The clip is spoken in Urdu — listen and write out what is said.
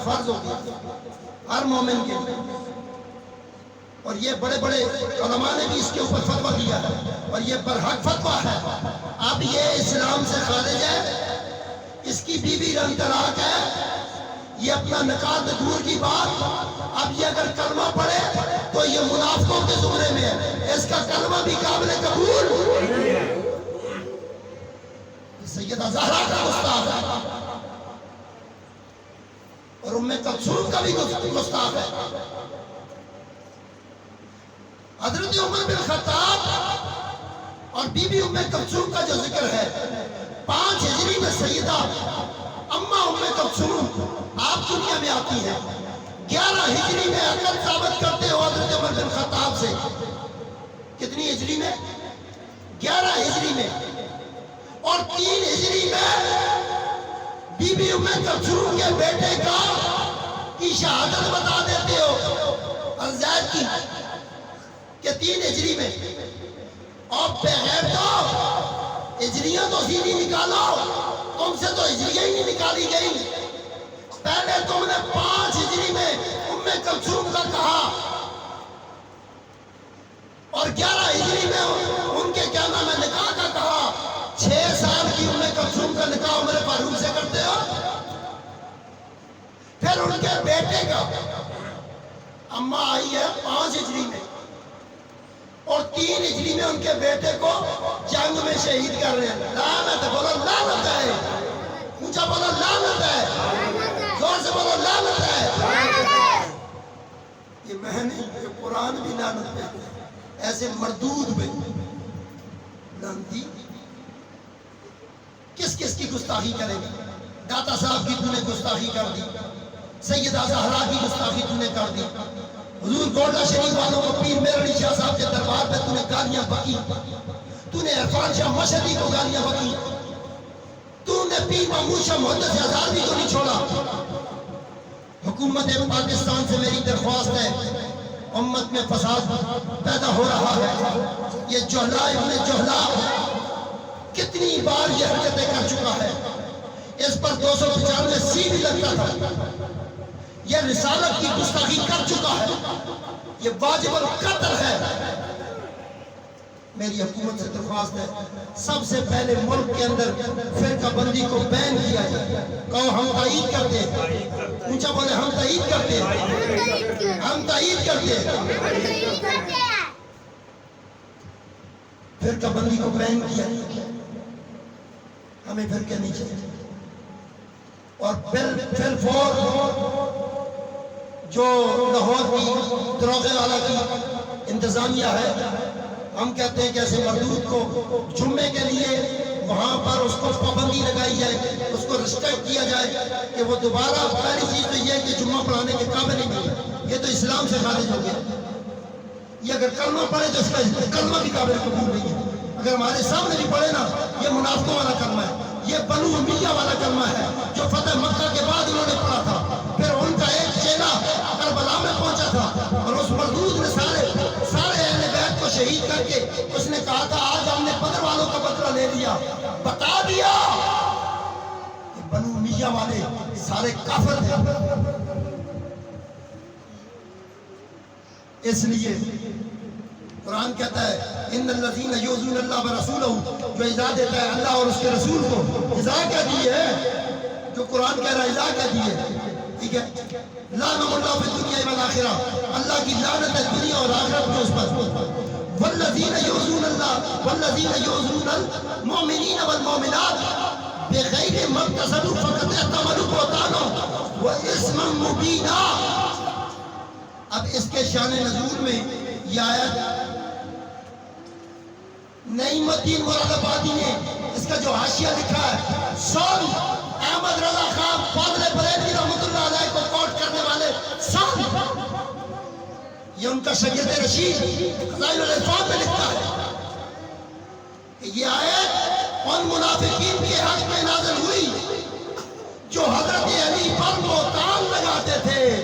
فرض ہو گیا ہر مومن کے لیے، اور یہ بڑے بڑے علماء نے بھی اس کے اوپر فتویٰ دیا ہے، اور یہ برحق فتویٰ ہے۔ اب یہ اسلام سے خارج ہے، اس کی بیوی رنگ طلاق ہے، یہ اپنا نکاح دور کی بات، اب یہ اگر کلمہ پڑھے تو یہ منافقوں کے زمرے میں ہے، اس کا کلمہ بھی قابل قبول۔ سیدہ زہرا کا گستاخ ہے اور ام کلثوم کا بھی گستاخ ہے۔ حضرت عمر بن خطاب اور بی بی ام کلثوم کا جو ذکر ہے، 5 ہجری میں سیدہ اماں ام کلثوم آپ دنیا میں آتی ہیں، 11 ہجری میں عقد ثابت کرتے ہو حضرت عمر بن خطاب سے۔ کتنی ہجری میں؟ 11 ہجری میں، اور 3 ہجری میں بی بی ام کلثوم کے بیٹے کی شہادت بتا دیتے ہو الزید کی کہ 3 ہجری میں، اور بغیر تو ہجریاں تو سیدھی نکالو، تم سے تو ہجریاں ہی نہیں نکالی گئی۔ پہلے تم نے 5 ہجری میں ام کلثوم کا کہا، اور 11 ہجری میں ان کے کیا نام ہے نکاح کا کہا۔ 6 سال کی ام کلثوم کا نکاح عمر فاروق سے کرتے ہو۔ پھر ان کے بیٹے کا اماں آئی ہے 5 ہجری میں، اور 3 ہجری میں ان کے بیٹے کو جنگ میں شہید کر رہے ہیں۔ لعنت ہے، بولو لعنت ہے، اونچا بولو لعنت ہے، زور سے بولو لعنت ہے۔ یہ میں نہیں، یہ قرآن بھی لعنت پہ ہے، ایسے مردود پہ لعنتی کس کس کی گستاخی کرے گی؟ داتا صاحب کی تو نے گستاخی کر دی، سیدہ زہرا کی گستاخی تو نے کر دی، حضور گولڈا شریف والوں کو پیر میرعلی شاہ صاحب کے دربار پہ تو نے گالیاں بکی، تو نے عرفان شاہ مشہدی کو گالیاں بکی، تو نے پیر محمود شاہ محدث ہزار بھی تو نہیں چھوڑا۔ حکومت پاکستان سے میری درخواست ہے، امت میں فساد پیدا ہو رہا ہے، یہ جہلا ابن جہلا کتنی بار یہ حرکتیں کر چکا ہے، اس پر 295 سی بھی لگتا تھا، یہ رسالت کی گستاخی کر چکا ہے، یہ واجب القتل ہے۔ میری حکومت سے درخواست ہے، سب سے پہلے ملک کے اندر فرقہ بندی کو بین کیا جائے۔ کہو ہم تائید کرتے ہیں، اونچا بولے ہم تائید کرتے ہیں، ہم تائید کرتے ہیں۔ فرقہ بندی کو بین کیا جائے، ہمیں فرقے نہیں چاہیے، اور پھر جو لاہور کی دروغے والا کی انتظامیہ ہے، ہم کہتے ہیں کہ ایسے مردود کو جمعے کے لیے وہاں پر اس کو پابندی لگائی جائے، اس کو ریسٹرکٹ کیا جائے کہ وہ دوبارہ، پہلی چیز تو یہ ہے کہ جمعہ پڑھانے کے قابل ہی نہیں ہے، یہ تو اسلام سے خارج ہو گیا۔ یہ اگر کلمہ پڑھے تو اس کا کلمہ بھی قابل قبول نہیں ہے، اگر ہمارے سامنے بھی پڑھے نا، یہ منافقوں والا کلمہ ہے، یہ بنو امیہ والا کلمہ ہے جو فتح مکہ کے بعد انہوں نے پڑھا تھا۔ پھر ان کا ایک چیلا کربلا میں پہنچا تھا، اور اس مردود نے سارے اہل بیت کو شہید کر کے اس نے کہا تھا آج ہم نے بدر والوں کا بدلہ لے لیا، بتا دیا کہ بنو امیہ والے سارے کافر تھے۔ اس لیے قرآن کہتا ہے ان الذین یؤذون اللہ ورسولہ، جو ایذا دیتا ہے اللہ اور اس کے رسول کو، ایذا کیا دی ہے، جو قرآن کہہ رہا ہے ایذا کیا دی ہے، ٹھیک ہے، لعنہم اللہ فی الدنیا والآخرہ، اللہ کی لعنت ہے دنیا اور آخرت میں اس پر۔ والذین یؤذون اللہ والذین یؤذون المؤمنین والمؤمنات بغیر ما اکتسبوا فقد احتملوا بہتانا واثما مبینا۔ اب اس کے شان نزول میں یہ آیت نعیم الدین مراد آبادی نے اس کا جو حاشیہ لکھا ہے، سن احمد رضا خان فاضل بریلوی رحمۃ اللہ علیہ کو کوٹ کرنے والے سن، یہ ان کا شاگرد رشید فضائل العرفان میں لکھتا ہے کہ یہ آیت ان منافقین کے حق میں نازل ہوئی جو حضرت علی پر بہتان لگاتے تھے۔